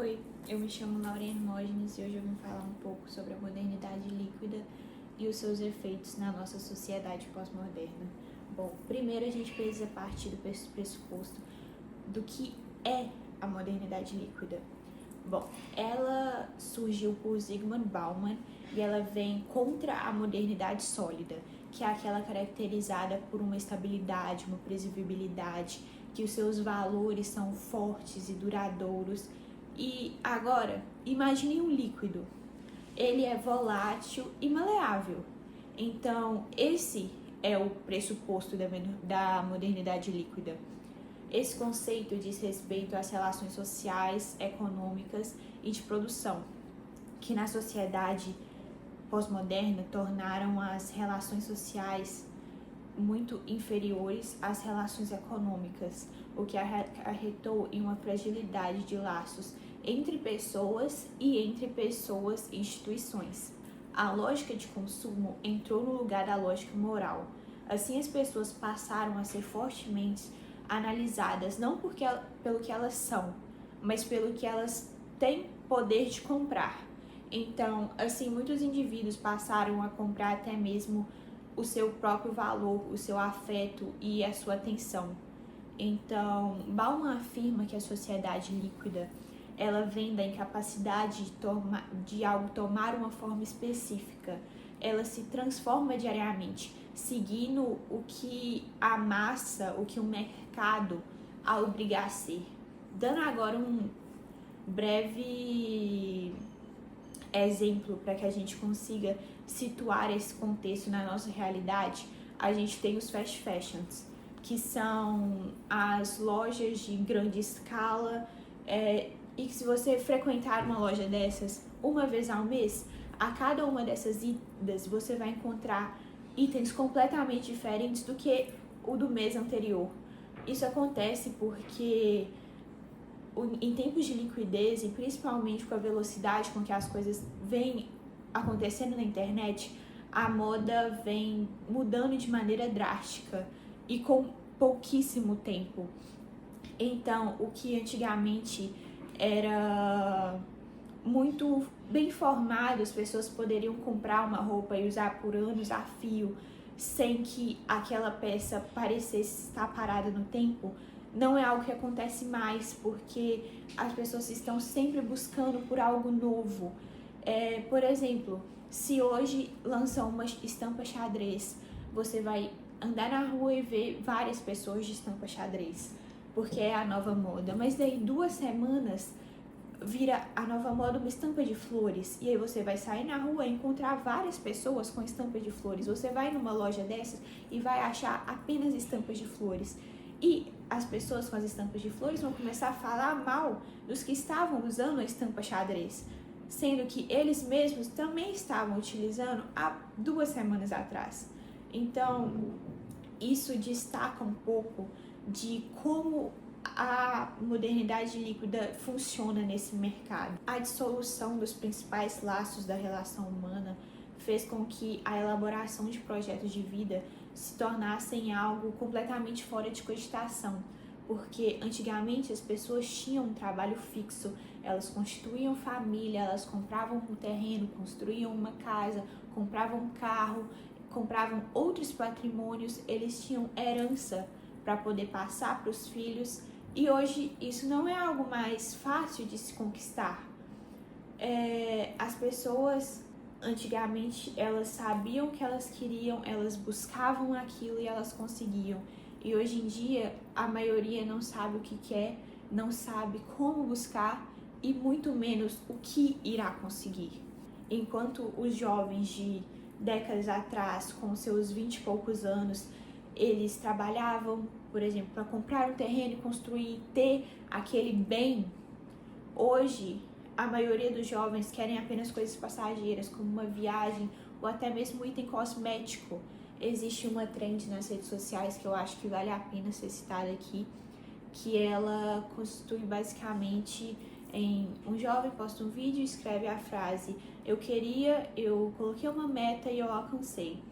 Oi, eu me chamo Laura Hermógenes e hoje eu vim falar um pouco sobre a modernidade líquida e os seus efeitos na nossa sociedade pós-moderna. Bom, primeiro a gente precisa partir do pressuposto do que é a modernidade líquida. Bom, ela surgiu por Zygmunt Bauman e ela vem contra a modernidade sólida, que é aquela caracterizada por uma estabilidade, uma previsibilidade, que os seus valores são fortes e duradouros. E agora, imagine um líquido. Ele é volátil e maleável. Então, esse é o pressuposto da modernidade líquida. Esse conceito diz respeito às relações sociais, econômicas e de produção, que na sociedade pós-moderna tornaram as relações sociais muito inferiores às relações econômicas, o que acarretou em uma fragilidade de laços entre pessoas e entre pessoas e instituições. A lógica de consumo entrou no lugar da lógica moral. Assim, as pessoas passaram a ser fortemente analisadas não pelo que elas são, mas pelo que elas têm poder de comprar. Então, assim, muitos indivíduos passaram a comprar até mesmo o seu próprio valor, o seu afeto e a sua atenção. Então, Bauman afirma que a sociedade líquida ela vem da incapacidade de algo tomar uma forma específica. Ela se transforma diariamente, seguindo o que a massa, o que o mercado a obriga a ser. Dando agora um breve exemplo para que a gente consiga situar esse contexto na nossa realidade, a gente tem os fast fashions, que são as lojas de grande escala, e que se você frequentar uma loja dessas uma vez ao mês, a cada uma dessas idas você vai encontrar itens completamente diferentes do que o do mês anterior. Isso acontece porque em tempos de liquidez e principalmente com a velocidade com que as coisas vêm acontecendo na internet, a moda vem mudando de maneira drástica e com pouquíssimo tempo. Então, o que antigamente era muito bem formado, as pessoas poderiam comprar uma roupa e usar por anos a fio, sem que aquela peça parecesse estar parada no tempo, não é algo que acontece mais, porque as pessoas estão sempre buscando por algo novo. Por exemplo, se hoje lançam uma estampa xadrez, você vai andar na rua e ver várias pessoas de estampa xadrez, porque é a nova moda. Mas daí 2 semanas vira a nova moda uma estampa de flores, e aí você vai sair na rua e encontrar várias pessoas com estampa de flores. Você vai numa loja dessas e vai achar apenas estampas de flores. E as pessoas com as estampas de flores vão começar a falar mal dos que estavam usando a estampa xadrez, sendo que eles mesmos também estavam utilizando há 2 semanas atrás. Então, isso destaca um pouco de como a modernidade líquida funciona nesse mercado. A dissolução dos principais laços da relação humana fez com que a elaboração de projetos de vida se tornassem algo completamente fora de cogitação, porque antigamente as pessoas tinham um trabalho fixo, elas constituíam família, elas compravam um terreno, construíam uma casa, compravam um carro, compravam outros patrimônios, eles tinham herança para poder passar para os filhos, e hoje isso não é algo mais fácil de se conquistar. As pessoas antigamente elas sabiam o que elas queriam, elas buscavam aquilo e elas conseguiam. E hoje em dia a maioria não sabe o que quer, não sabe como buscar e muito menos o que irá conseguir. Enquanto os jovens de décadas atrás, com seus 20 e poucos anos, eles trabalhavam, por exemplo, para comprar um terreno e construir, ter aquele bem. Hoje, a maioria dos jovens querem apenas coisas passageiras, como uma viagem ou até mesmo um item cosmético. Existe uma trend nas redes sociais que eu acho que vale a pena ser citada aqui, que ela constitui basicamente em um jovem posta um vídeo e escreve a frase: eu coloquei uma meta e eu alcancei.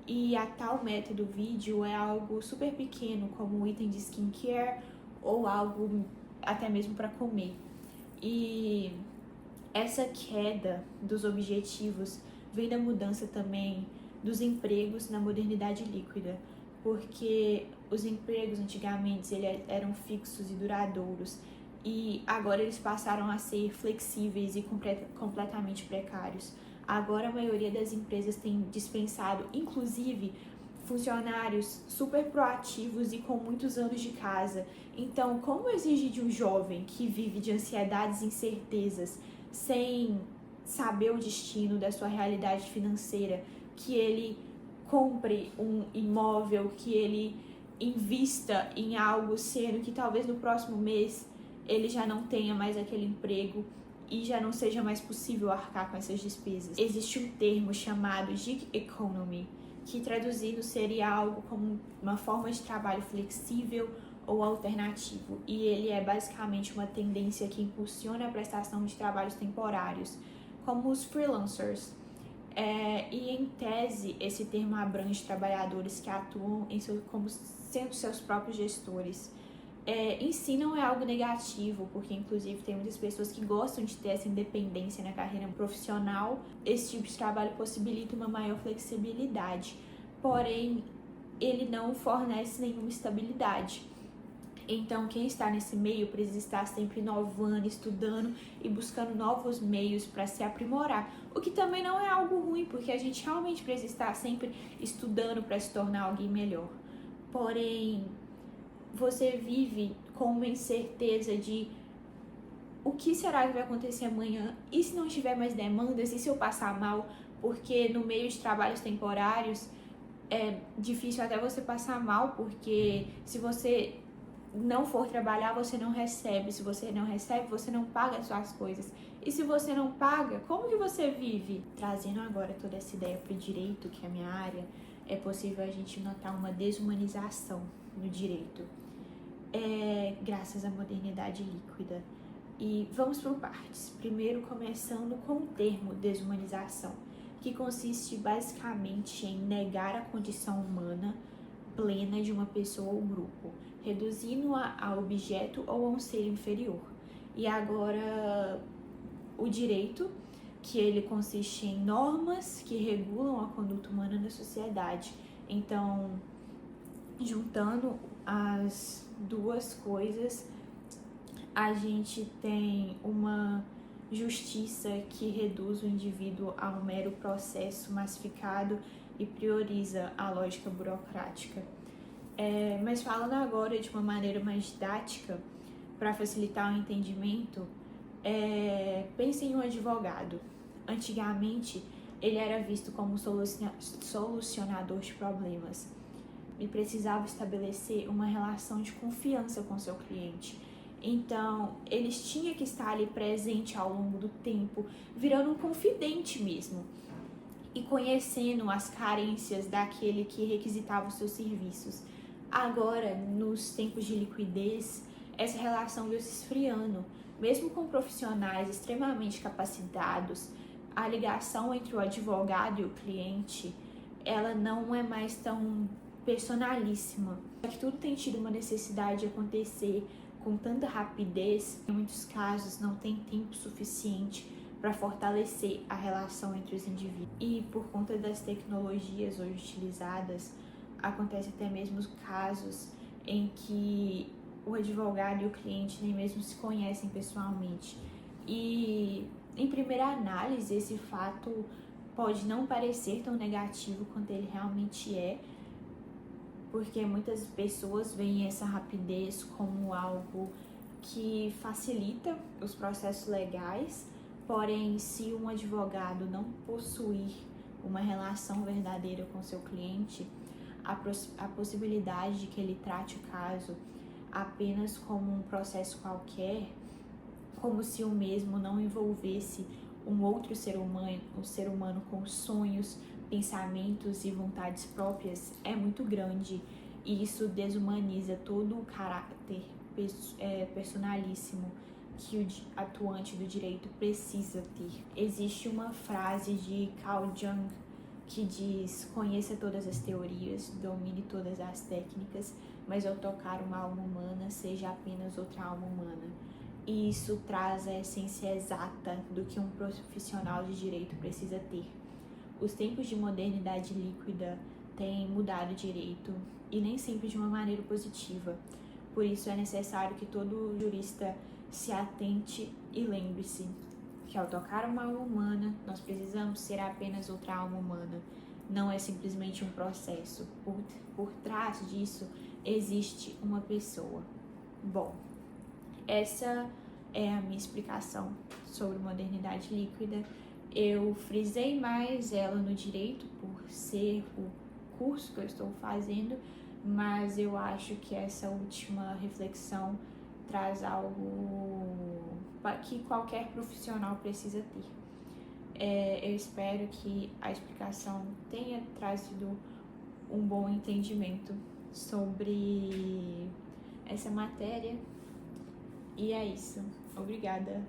E a tal meta do vídeo é algo super pequeno, como um item de skincare ou algo até mesmo para comer. E essa queda dos objetivos vem da mudança também dos empregos na modernidade líquida, porque os empregos antigamente eles eram fixos e duradouros, e agora eles passaram a ser flexíveis e completamente precários. Agora a maioria das empresas tem dispensado, inclusive, funcionários super proativos e com muitos anos de casa. Então, como exigir de um jovem que vive de ansiedades e incertezas, sem saber o destino da sua realidade financeira, que ele compre um imóvel, que ele invista em algo, sendo que talvez no próximo mês ele já não tenha mais aquele emprego e já não seja mais possível arcar com essas despesas? Existe um termo chamado gig economy, que traduzido seria algo como uma forma de trabalho flexível ou alternativo, e ele é basicamente uma tendência que impulsiona a prestação de trabalhos temporários, como os freelancers. E em tese, esse termo abrange trabalhadores que atuam como sendo seus próprios gestores. Em si não é algo negativo, porque inclusive tem muitas pessoas que gostam de ter essa independência na carreira profissional. Esse tipo de trabalho possibilita uma maior flexibilidade, porém ele não fornece nenhuma estabilidade. Então, quem está nesse meio precisa estar sempre inovando, estudando e buscando novos meios para se aprimorar. O que também não é algo ruim, porque a gente realmente precisa estar sempre estudando para se tornar alguém melhor. Porém, você vive com uma incerteza de o que será que vai acontecer amanhã, e se não tiver mais demandas, e se eu passar mal, porque no meio de trabalhos temporários é difícil até você passar mal, porque se você não for trabalhar, você não recebe. Se você não recebe, você não paga as suas coisas. E se você não paga, como que você vive? Trazendo agora toda essa ideia para o direito, que é a minha área, é possível a gente notar uma desumanização no direito, graças à modernidade líquida. E vamos por partes. Primeiro, começando com o termo desumanização, que consiste basicamente em negar a condição humana plena de uma pessoa ou grupo, reduzindo-a a objeto ou a um ser inferior. E agora, o direito, que ele consiste em normas que regulam a conduta humana na sociedade. Então, juntando as duas coisas, a gente tem uma justiça que reduz o indivíduo a um mero processo massificado e prioriza a lógica burocrática. Mas falando agora de uma maneira mais didática, para facilitar o entendimento, pense em um advogado. Antigamente, ele era visto como solucionador de problemas e precisava estabelecer uma relação de confiança com seu cliente. Então, eles tinham que estar ali presente ao longo do tempo, virando um confidente mesmo, e conhecendo as carências daquele que requisitava os seus serviços. Agora, nos tempos de liquidez, essa relação veio se esfriando. Mesmo com profissionais extremamente capacitados, a ligação entre o advogado e o cliente, ela não é mais tão personalíssima. É que tudo tem tido uma necessidade de acontecer com tanta rapidez, em muitos casos não tem tempo suficiente para fortalecer a relação entre os indivíduos. E por conta das tecnologias hoje utilizadas, acontece até mesmo casos em que o advogado e o cliente nem mesmo se conhecem pessoalmente. E em primeira análise, esse fato pode não parecer tão negativo quanto ele realmente é, porque muitas pessoas veem essa rapidez como algo que facilita os processos legais. Porém, se um advogado não possuir uma relação verdadeira com seu cliente, a possibilidade de que ele trate o caso apenas como um processo qualquer, como se o mesmo não envolvesse um outro ser humano, um ser humano com sonhos, pensamentos e vontades próprias, é muito grande, e isso desumaniza todo o caráter personalíssimo que o atuante do direito precisa ter. Existe uma frase de Carl Jung que diz: conheça todas as teorias, domine todas as técnicas, mas ao tocar uma alma humana, seja apenas outra alma humana. e isso traz a essência exata do que um profissional de direito precisa ter. Os tempos de modernidade líquida têm mudado o direito e nem sempre de uma maneira positiva. Por isso é necessário que todo jurista se atente e lembre-se que ao tocar uma alma humana, nós precisamos ser apenas outra alma humana. Não é simplesmente um processo. Por trás disso existe uma pessoa. Bom, essa é a minha explicação sobre modernidade líquida. Eu frisei mais ela no direito por ser o curso que eu estou fazendo, mas eu acho que essa última reflexão traz algo que qualquer profissional precisa ter. Eu espero que a explicação tenha trazido um bom entendimento sobre essa matéria. E é isso. Obrigada.